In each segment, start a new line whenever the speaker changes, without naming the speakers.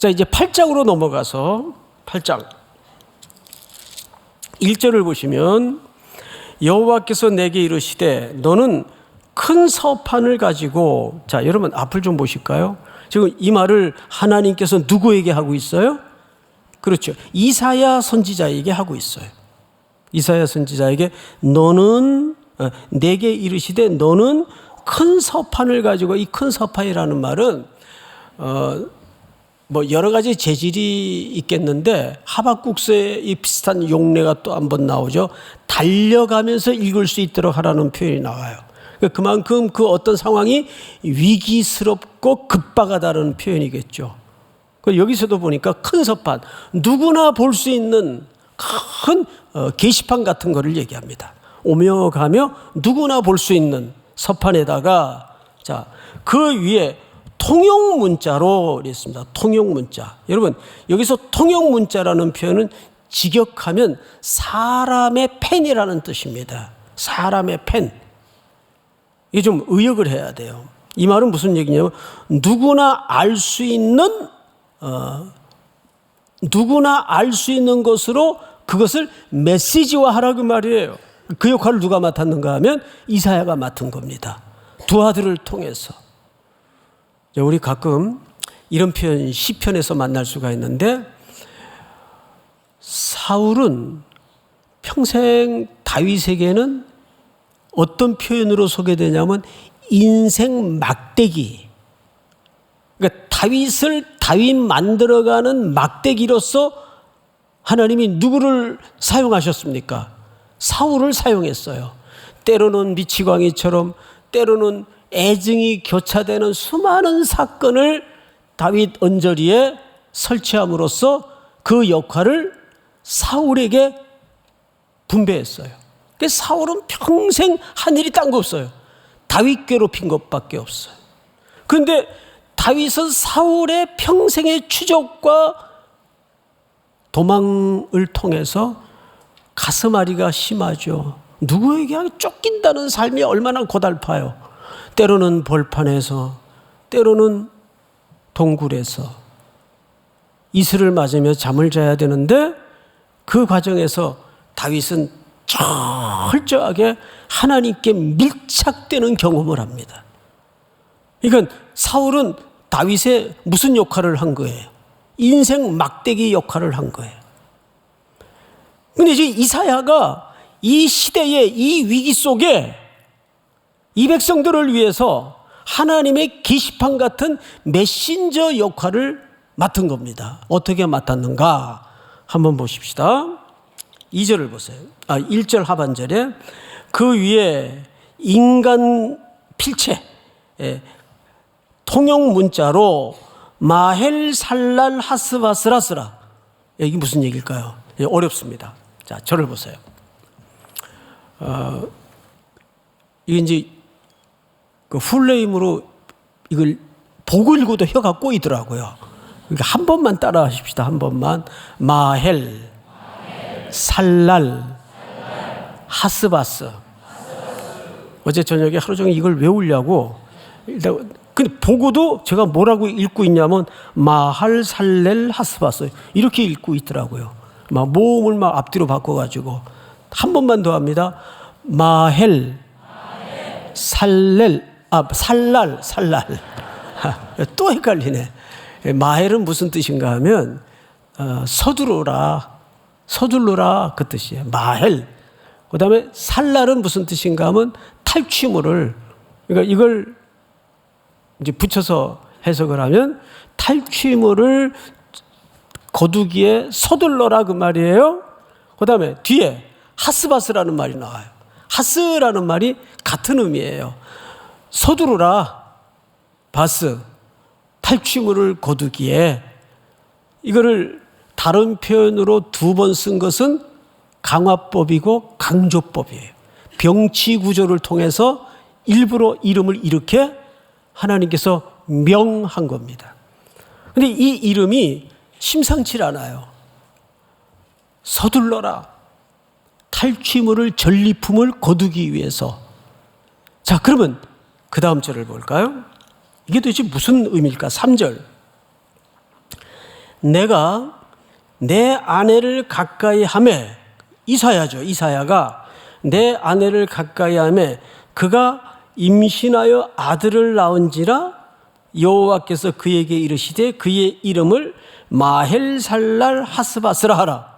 자, 이제 8장으로 넘어가서 8장 1절을 보시면 여호와께서 내게 이르시되 너는 큰 서판을 가지고, 자, 여러분 앞을 좀 보실까요? 지금 이 말을 하나님께서 누구에게 하고 있어요? 그렇죠. 이사야 선지자에게 하고 있어요. 이사야 선지자에게 너는 내게 이르시되 너는 큰 서판을 가지고, 이 큰 서판이라는 말은 뭐 여러 가지 재질이 있겠는데 하박국서에 이 비슷한 용례가 또 한 번 나오죠. 달려가면서 읽을 수 있도록 하라는 표현이 나와요. 그만큼 그 어떤 상황이 위기스럽고 급박하다는 표현이겠죠. 여기서도 보니까 큰 서판, 누구나 볼 수 있는 큰 게시판 같은 거를 얘기합니다. 오며 가며 누구나 볼 수 있는 서판에다가, 자, 그 위에 통용 문자로 그랬습니다. 통용 문자. 여러분, 여기서 통용 문자라는 표현은 직역하면 사람의 펜이라는 뜻입니다. 사람의 펜. 이게 좀 의역을 해야 돼요. 이 말은 무슨 얘기냐면 누구나 알 수 있는 것으로 그것을 메시지화하라 그 말이에요. 그 역할을 누가 맡았는가 하면 이사야가 맡은 겁니다. 두 아들을 통해서. 우리 가끔 이런 표현 시편에서 만날 수가 있는데, 사울은 평생 다윗에게는 어떤 표현으로 소개되냐면 인생 막대기, 그러니까 다윗 만들어가는 막대기로서 하나님이 누구를 사용하셨습니까? 사울을 사용했어요. 때로는 미치광이처럼, 때로는 애증이 교차되는 수많은 사건을 다윗 언저리에 설치함으로써 그 역할을 사울에게 분배했어요. 그래서 사울은 평생 한 일이 딴 거 없어요. 다윗 괴롭힌 것밖에 없어요. 그런데 다윗은 사울의 평생의 추적과 도망을 통해서 가슴앓이가 심하죠. 누구에게 쫓긴다는 삶이 얼마나 고달파요. 때로는 벌판에서, 때로는 동굴에서 이슬을 맞으며 잠을 자야 되는데, 그 과정에서 다윗은 철저하게 하나님께 밀착되는 경험을 합니다. 그러니까 사울은 다윗의 무슨 역할을 한 거예요? 인생 막대기 역할을 한 거예요. 그런데 이제 이사야가 이 시대의 이 위기 속에 이 백성들을 위해서 하나님의 게시판 같은 메신저 역할을 맡은 겁니다. 어떻게 맡았는가? 한번 보십시다. 2절을 보세요. 1절 하반절에 그 위에 인간 필체, 통용 문자로 마헬 살랄 하스바스라스라. 이게 무슨 얘기일까요? 어렵습니다. 자, 저를 보세요. 이게 이제 그 풀네임으로 이걸 보고 읽어도 혀가 꼬이더라고요. 그러니까 한 번만 따라 하십시다. 한 번만. 마헬, 살랄, 하스바스. 어제 저녁에 하루 종일 이걸 외우려고, 근데 보고도 제가 뭐라고 읽고 있냐면 마할 살렐 하스바스 이렇게 읽고 있더라고요. 막 모음을 막 앞뒤로 바꿔가지고. 한 번만 더 합니다. 마헬, 살렐, 살랄. 또 헷갈리네. 마헬은 무슨 뜻인가 하면 서두르라 그 뜻이에요. 마헬. 그 다음에 살랄은 무슨 뜻인가 하면 탈취물을, 그러니까 이걸 이제 붙여서 해석을 하면 탈취물을 거두기에 서둘러라 그 말이에요. 그 다음에 뒤에 하스바스라는 말이 나와요. 하스라는 말이 같은 의미예요. 서두르라, 바스, 탈취물을 거두기에. 이거를 다른 표현으로 두 번 쓴 것은 강화법이고 강조법이에요. 병치 구조를 통해서 일부러 이름을 이렇게 하나님께서 명한 겁니다. 그런데 이 이름이 심상치 않아요. 서둘러라, 탈취물을, 전리품을 거두기 위해서. 자, 그러면 그 다음 절을 볼까요? 이게 도대체 무슨 의미일까? 3절. 내가 내 아내를 가까이 하매, 이사야죠. 이사야가 내 아내를 가까이 하매 그가 임신하여 아들을 낳은지라 여호와께서 그에게 이르시되 그의 이름을 마헬살랄 하스바스라 하라.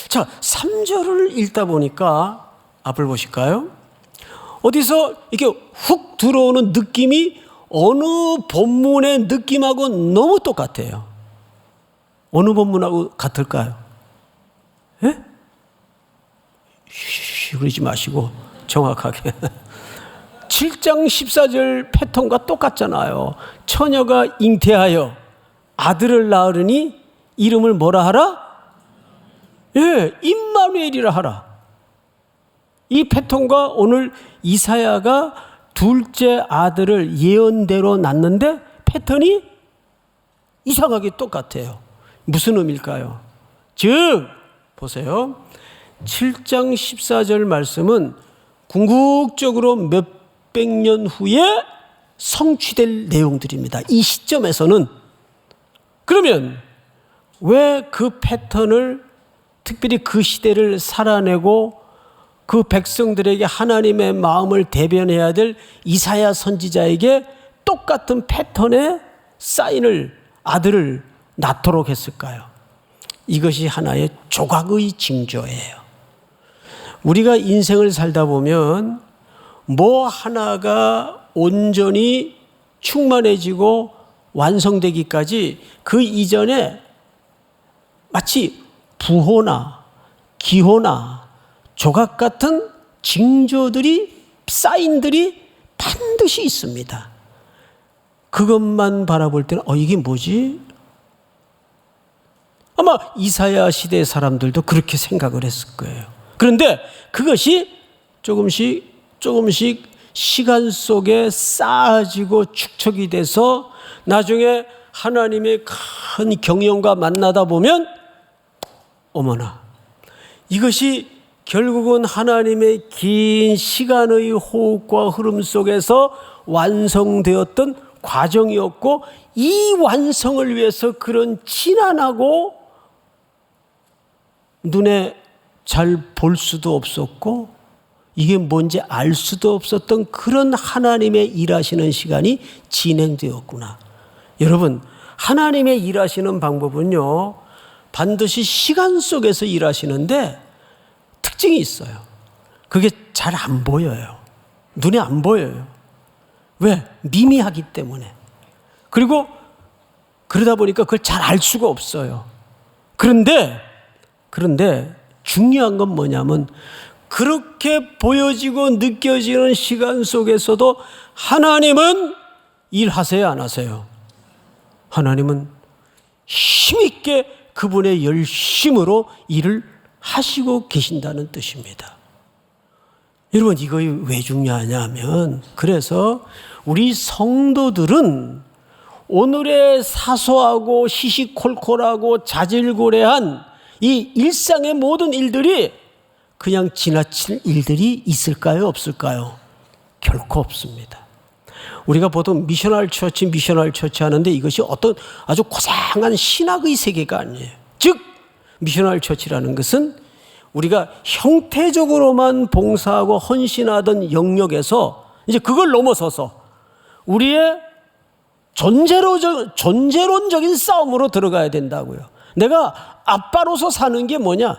자, 3절을 읽다 보니까 앞을 보실까요? 어디서 이렇게 훅 들어오는 느낌이 어느 본문의 느낌하고 너무 똑같아요. 어느 본문하고 같을까요? 예? 쉬 그러지 마시고 정확하게 7장 14절 패턴과 똑같잖아요. 처녀가 잉태하여 아들을 낳으니 이름을 뭐라 하라? 예, 임마누엘이라 하라. 이 패턴과 오늘 이사야가 둘째 아들을 예언대로 낳는데 패턴이 이상하게 똑같아요. 무슨 의미일까요? 즉 보세요. 7장 14절 말씀은 궁극적으로 몇백 년 후에 성취될 내용들입니다. 이 시점에서는. 그러면 왜 그 패턴을 특별히 그 시대를 살아내고 그 백성들에게 하나님의 마음을 대변해야 될 이사야 선지자에게 똑같은 패턴의 사인을 아들을 낳도록 했을까요? 이것이 하나의 조각의 징조예요. 우리가 인생을 살다 보면 뭐 하나가 온전히 충만해지고 완성되기까지 그 이전에 마치 부호나 기호나 조각 같은 징조들이, 사인들이 반드시 있습니다. 그것만 바라볼 때는 이게 뭐지? 아마 이사야 시대 사람들도 그렇게 생각을 했을 거예요. 그런데 그것이 조금씩 시간 속에 쌓아지고 축적이 돼서 나중에 하나님의 큰 경영과 만나다 보면 어머나, 이것이 결국은 하나님의 긴 시간의 호흡과 흐름 속에서 완성되었던 과정이었고, 이 완성을 위해서 그런 진한하고 눈에 잘 볼 수도 없었고 이게 뭔지 알 수도 없었던 그런 하나님의 일하시는 시간이 진행되었구나. 여러분, 하나님의 일하시는 방법은요, 반드시 시간 속에서 일하시는데 특징이 있어요. 그게 잘 안 보여요. 눈에 안 보여요. 왜? 미미하기 때문에. 그리고 그러다 보니까 그걸 잘 알 수가 없어요. 그런데 중요한 건 뭐냐면 그렇게 보여지고 느껴지는 시간 속에서도 하나님은 일하세요, 안 하세요? 하나님은 힘있게 그분의 열심으로 일을 하시고 계신다는 뜻입니다. 여러분, 이거 왜 중요하냐면, 그래서 우리 성도들은 오늘의 사소하고 시시콜콜하고 자질구레한 이 일상의 모든 일들이 그냥 지나칠 일들이 있을까요, 없을까요? 결코 없습니다. 우리가 보통 미셔널 처치 하는데 이것이 어떤 아주 고상한 신학의 세계가 아니에요. 즉 미셔널 처치라는 것은 우리가 형태적으로만 봉사하고 헌신하던 영역에서 이제 그걸 넘어서서 우리의 존재론적인 싸움으로 들어가야 된다고요. 내가 아빠로서 사는 게 뭐냐?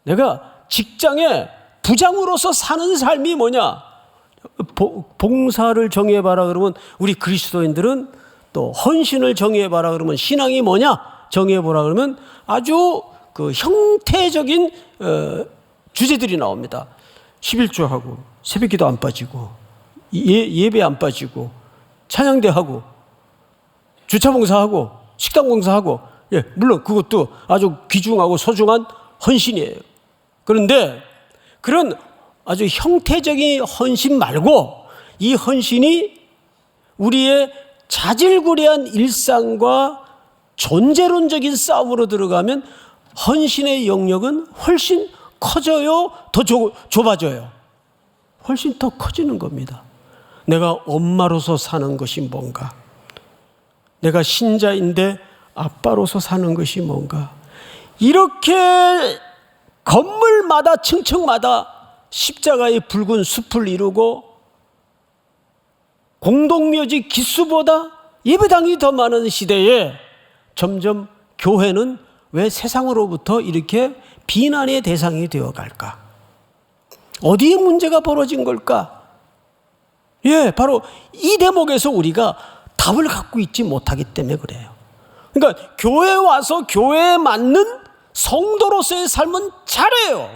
내가 직장에 부장으로서 사는 삶이 뭐냐? 봉사를 정해봐라 그러면 우리 그리스도인들은 또 헌신을 정해봐라 그러면 신앙이 뭐냐? 정해보라 그러면 아주 그 형태적인 주제들이 나옵니다. 11조하고 새벽기도 안 빠지고 예배 안 빠지고 찬양대하고 주차봉사하고 식당봉사하고, 예, 물론 그것도 아주 귀중하고 소중한 헌신이에요. 그런데 그런 아주 형태적인 헌신 말고 이 헌신이 우리의 자질구레한 일상과 존재론적인 싸움으로 들어가면 헌신의 영역은 훨씬 커져요, 더 좁아져요? 훨씬 더 커지는 겁니다. 내가 엄마로서 사는 것이 뭔가? 내가 신자인데 아빠로서 사는 것이 뭔가. 이렇게 건물마다 층층마다 십자가의 붉은 숲을 이루고 공동묘지 기수보다 예배당이 더 많은 시대에 점점 교회는 왜 세상으로부터 이렇게 비난의 대상이 되어갈까? 어디에 문제가 벌어진 걸까? 예, 바로 이 대목에서 우리가 답을 갖고 있지 못하기 때문에 그래요. 그러니까 교회에 와서 교회에 맞는 성도로서의 삶은 잘해요.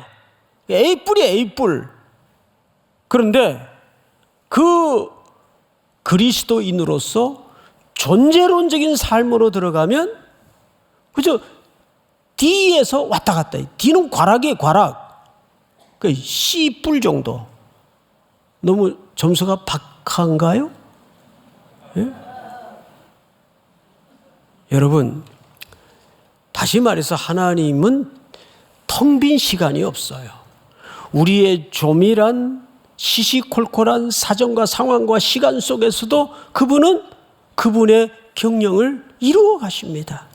A뿔이에요, A뿔. 그런데 그 그리스도인으로서 존재론적인 삶으로 들어가면 그죠? D에서 왔다 갔다. D는 과락이에요, 과락. 그 C뿔 정도. 너무 점수가 박한가요? 예? 여러분, 다시 말해서 하나님은 텅 빈 시간이 없어요. 우리의 조밀한 시시콜콜한 사정과 상황과 시간 속에서도 그분은 그분의 경영을 이루어 가십니다.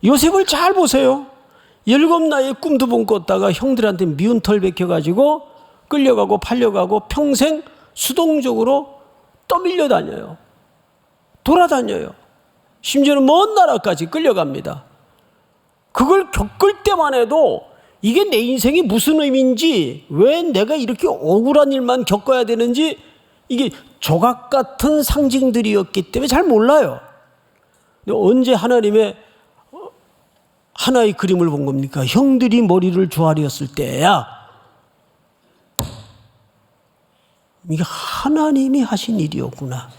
요셉을 잘 보세요. 7 나이에 꿈도 못 꿨다가 형들한테 미운 털 베껴가지고 끌려가고 팔려가고 평생 수동적으로 떠밀려 다녀요. 돌아다녀요. 심지어는 먼 나라까지 끌려갑니다. 그걸 겪을 때만 해도 이게 내 인생이 무슨 의미인지, 왜 내가 이렇게 억울한 일만 겪어야 되는지, 이게 조각 같은 상징들이었기 때문에 잘 몰라요. 근데 언제 하나님의 하나의 그림을 본 겁니까? 형들이 머리를 조아렸을 때야. 이게 하나님이 하신 일이었구나.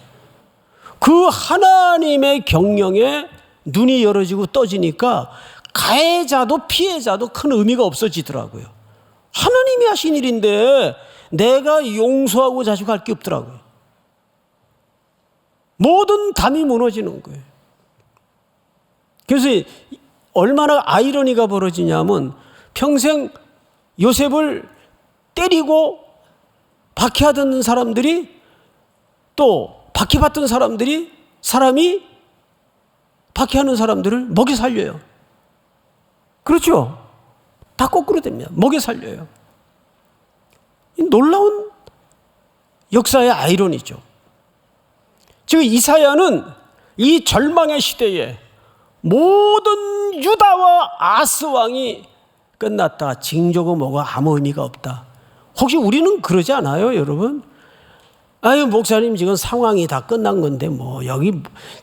그 하나님의 경영에 눈이 열어지고 떠지니까 가해자도 피해자도 큰 의미가 없어지더라고요. 하나님이 하신 일인데 내가 용서하고 자식할 게 없더라고요. 모든 담이 무너지는 거예요. 그래서 얼마나 아이러니가 벌어지냐면 평생 요셉을 때리고 박해하던 사람들이 또 박해받던 사람이 박해하는 사람들을 먹여 살려요. 그렇죠? 다 거꾸로 됩니다. 먹여 살려요. 놀라운 역사의 아이러니죠. 지금 이사야는 이 절망의 시대에 모든 유다와 아스 왕이 끝났다. 징조고 뭐가 아무 의미가 없다. 혹시 우리는 그러지 않아요, 여러분? 아유, 목사님, 지금 상황이 다 끝난 건데,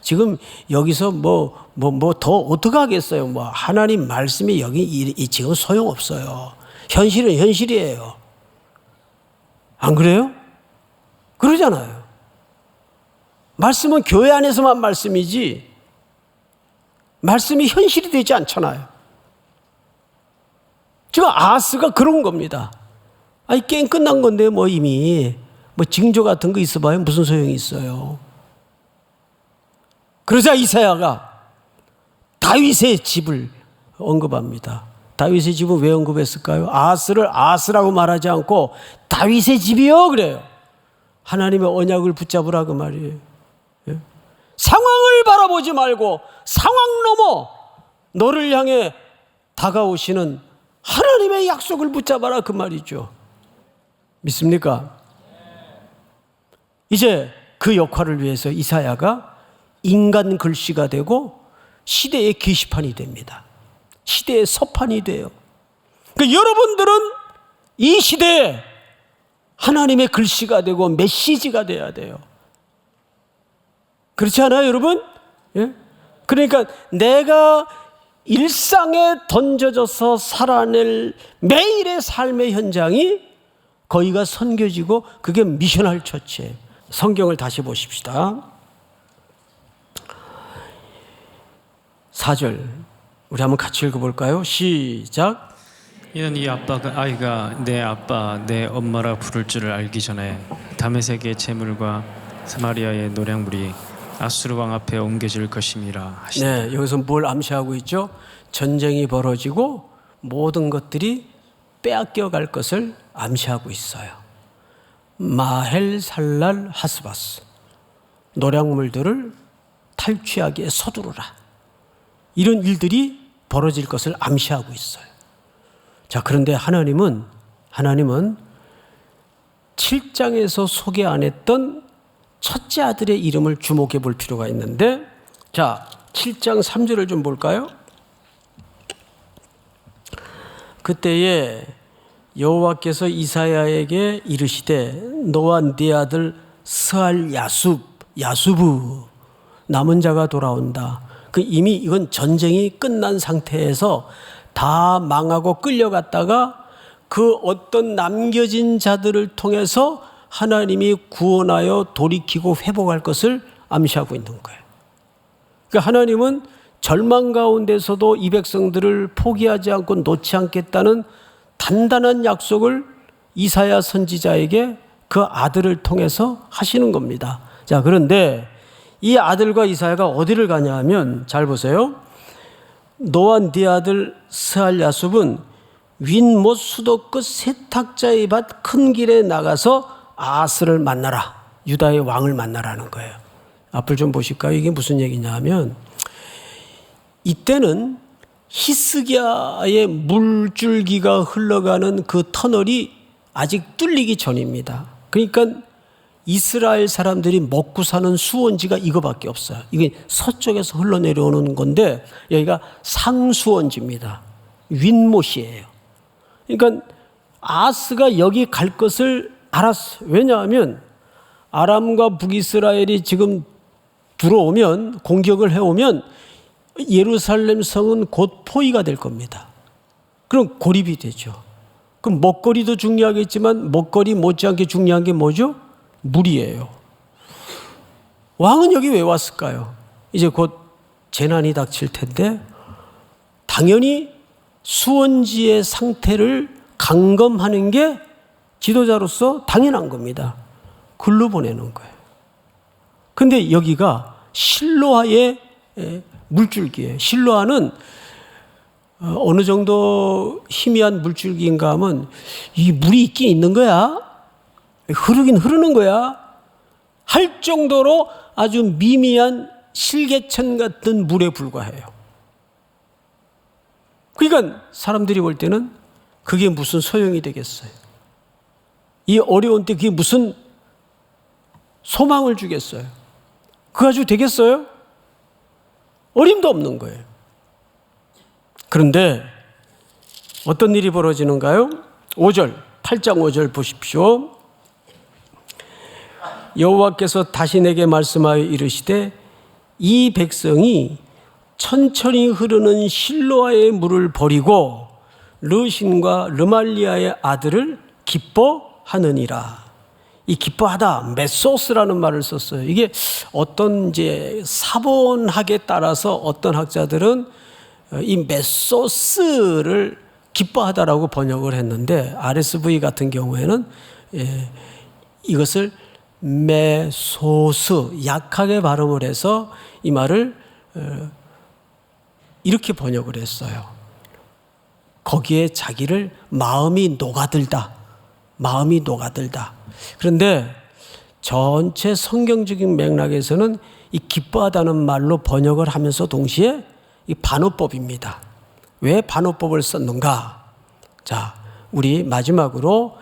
지금 여기서 더 어떻게 하겠어요? 하나님 말씀이 여기 지금 소용없어요. 현실은 현실이에요. 안 그래요? 그러잖아요. 말씀은 교회 안에서만 말씀이지, 말씀이 현실이 되지 않잖아요. 지금 아스가 그런 겁니다. 아니, 게임 끝난 건데, 이미. 징조 같은 거 있어봐야 무슨 소용이 있어요. 그러자 이사야가 다윗의 집을 언급합니다. 다윗의 집은 왜 언급했을까요? 아스를 아스라고 말하지 않고 다윗의 집이요 그래요. 하나님의 언약을 붙잡으라 그 말이에요. 예? 상황을 바라보지 말고 상황 넘어 너를 향해 다가오시는 하나님의 약속을 붙잡아라 그 말이죠. 믿습니까? 이제 그 역할을 위해서 이사야가 인간 글씨가 되고 시대의 게시판이 됩니다. 시대의 서판이 돼요. 그러니까 여러분들은 이 시대에 하나님의 글씨가 되고 메시지가 돼야 돼요. 그렇지 않아요, 여러분? 예? 그러니까 내가 일상에 던져져서 살아낼 매일의 삶의 현장이 거기가 선교지고 그게 미셔널 처치예요. 성경을 다시 보십시다. 4절 우리 한번 같이 읽어볼까요? 시작.
이는 이 아이가 내 아빠 내 엄마라 부를 줄을 알기 전에 다메섹의 재물과 사마리아의 노량물이 아수르 왕 앞에 옮겨질 것임이라 하시니.
네, 여기서 뭘 암시하고 있죠? 전쟁이 벌어지고 모든 것들이 빼앗겨 갈 것을 암시하고 있어요. 마헬 살랄 하스바스, 노량물들을 탈취하기에 서두르라. 이런 일들이 벌어질 것을 암시하고 있어요. 자, 그런데 하나님은 7장에서 소개 안 했던 첫째 아들의 이름을 주목해 볼 필요가 있는데, 자, 7장 3절을 좀 볼까요? 그때에 여호와께서 이사야에게 이르시되 너와 네 아들 스알 야수브 남은 자가 돌아온다. 그 이미 이건 전쟁이 끝난 상태에서 다 망하고 끌려갔다가 그 어떤 남겨진 자들을 통해서 하나님이 구원하여 돌이키고 회복할 것을 암시하고 있는 거예요. 그러니까 하나님은 절망 가운데서도 이 백성들을 포기하지 않고 놓지 않겠다는 단단한 약속을 이사야 선지자에게 그 아들을 통해서 하시는 겁니다. 자, 그런데 이 아들과 이사야가 어디를 가냐 하면, 잘 보세요. 너와 네 아들 스알 야숲은 윗못 수도 끝 세탁자의 밭 큰 길에 나가서 아하스를 만나라. 유다의 왕을 만나라는 거예요. 앞을 좀 보실까요? 이게 무슨 얘기냐 하면, 이때는 히스기야의 물줄기가 흘러가는 그 터널이 아직 뚫리기 전입니다. 그러니까 이스라엘 사람들이 먹고 사는 수원지가 이거밖에 없어요. 이게 서쪽에서 흘러내려오는 건데 여기가 상수원지입니다. 윗못이에요. 그러니까 아하스가 여기 갈 것을 알았어요. 왜냐하면 아람과 북이스라엘이 지금 들어오면, 공격을 해오면 예루살렘 성은 곧 포위가 될 겁니다. 그럼 고립이 되죠. 그럼 먹거리도 중요하겠지만 먹거리 못지않게 중요한 게 뭐죠? 물이에요. 왕은 여기 왜 왔을까요? 이제 곧 재난이 닥칠 텐데 당연히 수원지의 상태를 강검하는 게 지도자로서 당연한 겁니다. 글로 보내는 거예요. 근데 여기가 실로아의 물줄기예요. 실로아는 어느 정도 희미한 물줄기인가 하면 이 물이 있긴 있는 거야? 흐르긴 흐르는 거야? 할 정도로 아주 미미한 실개천 같은 물에 불과해요. 그러니까 사람들이 볼 때는 그게 무슨 소용이 되겠어요? 이 어려운 때 그게 무슨 소망을 주겠어요? 그거 가지고 되겠어요? 어림도 없는 거예요. 그런데 어떤 일이 벌어지는가요? 5절, 8장 5절 보십시오. 여호와께서 다시 내게 말씀하여 이르시되 이 백성이 천천히 흐르는 실로아의 물을 버리고 르신과 르말리아의 아들을 기뻐하느니라. 이 기뻐하다, 메소스라는 말을 썼어요. 이게 어떤 이제 사본학에 따라서 어떤 학자들은 이 메소스를 기뻐하다라고 번역을 했는데 RSV 같은 경우에는 이것을 메소스, 약하게 발음을 해서 이 말을 이렇게 번역을 했어요. 거기에 자기를 마음이 녹아들다. 그런데 전체 성경적인 맥락에서는 이 기뻐하다는 말로 번역을 하면서 동시에 이 반어법입니다. 왜 반어법을 썼는가? 자, 우리 마지막으로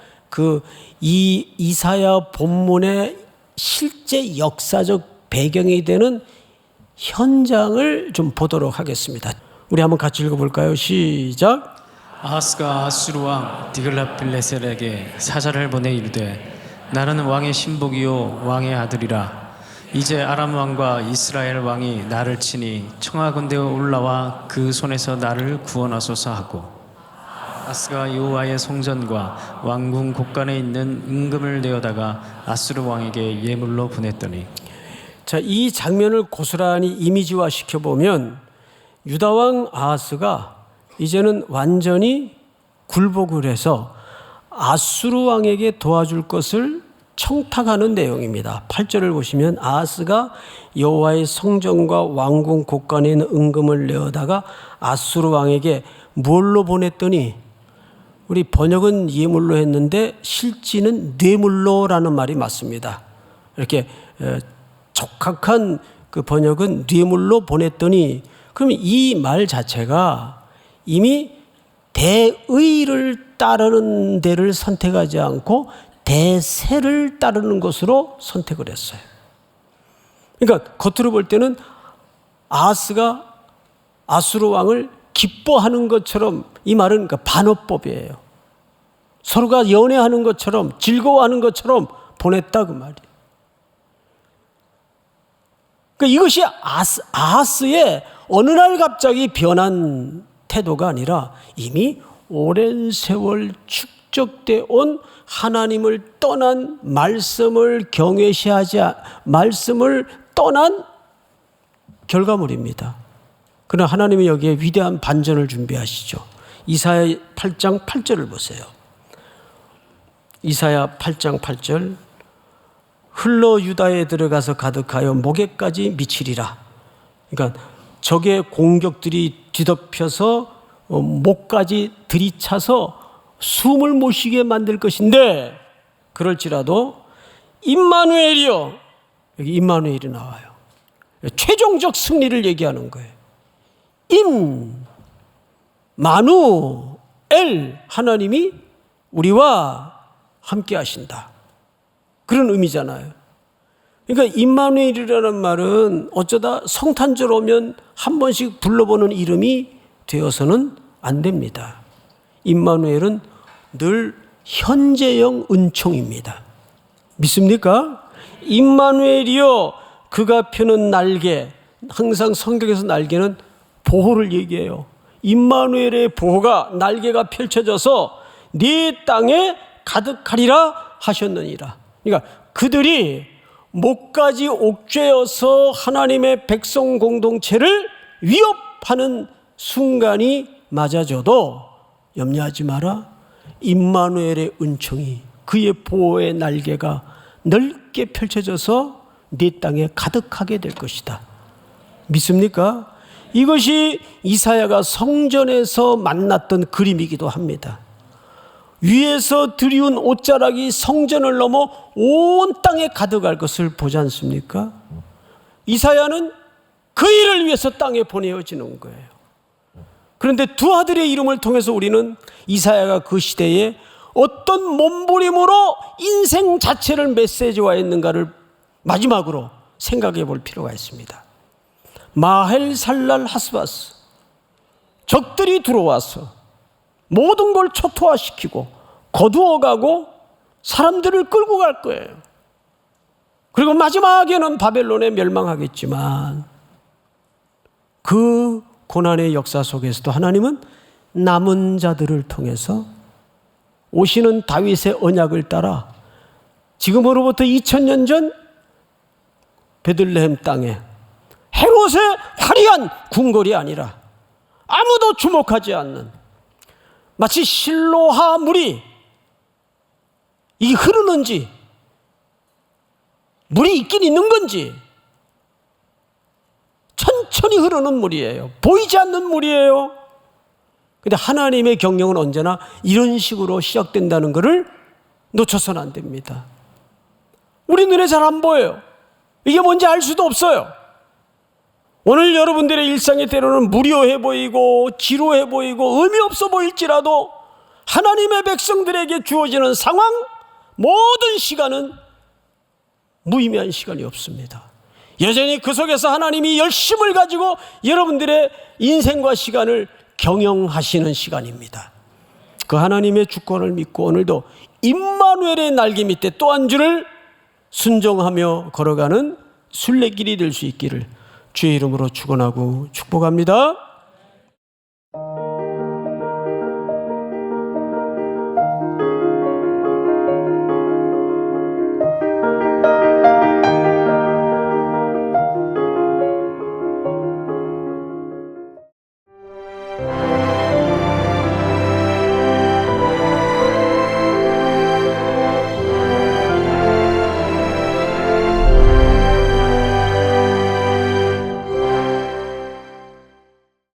이 이사야 본문의 실제 역사적 배경이 되는 현장을 좀 보도록 하겠습니다. 우리 한번 같이 읽어볼까요? 시작.
아하스가 아수르 왕 디글랏빌레셀에게 사자를 보내 이르되 나는 왕의 신복이요 왕의 아들이라. 이제 아람 왕과 이스라엘 왕이 나를 치니 청하건대 올라와 그 손에서 나를 구원하소서 하고, 아하스가 여호와의 성전과 왕궁 곳간에 있는 은금을 내어다가 아수르 왕에게 예물로 보냈더니.
자, 이 장면을 고스란히 이미지화 시켜보면 유다 왕 아하스가 이제는 완전히 굴복을 해서 아수르 왕에게 도와줄 것을 청탁하는 내용입니다. 8절을 보시면 아하스가 여호와의 성전과 왕궁 곳간에 있는 은금을 내어다가 아수르 왕에게 뭘로 보냈더니, 우리 번역은 예물로 했는데 실지는 뇌물로라는 말이 맞습니다. 이렇게 적합한 그 번역은 뇌물로 보냈더니 그러면 이 말 자체가 이미 대의를 따르는 데를 선택하지 않고 대세를 따르는 것으로 선택을 했어요. 그러니까 겉으로 볼 때는 아하스가 아수르 왕을 기뻐하는 것처럼, 이 말은 그러니까 반어법이에요. 서로가 연애하는 것처럼, 즐거워하는 것처럼 보냈다 그 말이에요. 그러니까 이것이 아하스의 어느 날 갑자기 변한 태도가 아니라 이미 오랜 세월 축적되어 온 하나님을 떠난 말씀을 경외시하지 말씀을 떠난 결과물입니다. 그러나 하나님이 여기에 위대한 반전을 준비하시죠. 이사야 8장 8절을 보세요. 이사야 8장 8절, 흘러 유다에 들어가서 가득하여 목에까지 미치리라. 그러니까 적의 공격들이 뒤덮여서 목까지 들이차서 숨을 못 쉬게 만들 것인데, 그럴지라도 임마누엘이요, 여기 임마누엘이 나와요. 최종적 승리를 얘기하는 거예요. 임마누엘, 하나님이 우리와 함께 하신다, 그런 의미잖아요. 그러니까 임마누엘이라는 말은 어쩌다 성탄절 오면 한 번씩 불러보는 이름이 되어서는 안 됩니다. 임마누엘은 늘 현재형 은총입니다. 믿습니까? 임마누엘이요, 그가 펴는 날개. 항상 성경에서 날개는 보호를 얘기해요. 임마누엘의 보호가, 날개가 펼쳐져서 네 땅에 가득하리라 하셨느니라. 그러니까 그들이 목까지 옥죄어서 하나님의 백성 공동체를 위협하는 순간이 맞아져도 염려하지 마라. 임마누엘의 은총이, 그의 보호의 날개가 넓게 펼쳐져서 네 땅에 가득하게 될 것이다. 믿습니까? 이것이 이사야가 성전에서 만났던 그림이기도 합니다. 위에서 드리운 옷자락이 성전을 넘어 온 땅에 가득할 것을 보지 않습니까? 이사야는 그 일을 위해서 땅에 보내어지는 거예요. 그런데 두 아들의 이름을 통해서 우리는 이사야가 그 시대에 어떤 몸부림으로 인생 자체를 메시지화했는가를 마지막으로 생각해 볼 필요가 있습니다. 마헬살랄 하스바스, 적들이 들어와서 모든 걸 초토화시키고 거두어가고 사람들을 끌고 갈 거예요. 그리고 마지막에는 바벨론에 멸망하겠지만, 그 고난의 역사 속에서도 하나님은 남은 자들을 통해서 오시는 다윗의 언약을 따라 지금으로부터 2000년 전 베들레헴 땅에 헤롯의 화려한 궁궐이 아니라 아무도 주목하지 않는, 마치 실로하 물이 이게 흐르는지, 물이 있긴 있는 건지, 천천히 흐르는 물이에요. 보이지 않는 물이에요. 근데 하나님의 경영은 언제나 이런 식으로 시작된다는 것을 놓쳐서는 안 됩니다. 우리 눈에 잘 안 보여요. 이게 뭔지 알 수도 없어요. 오늘 여러분들의 일상이 때로는 무료해 보이고 지루해 보이고 의미 없어 보일지라도, 하나님의 백성들에게 주어지는 상황, 모든 시간은 무의미한 시간이 없습니다. 여전히 그 속에서 하나님이 열심을 가지고 여러분들의 인생과 시간을 경영하시는 시간입니다. 그 하나님의 주권을 믿고 오늘도 임마누엘의 날개 밑에 또 한 줄을 순종하며 걸어가는 순례길이 될 수 있기를 주의 이름으로 축원하고 축복합니다.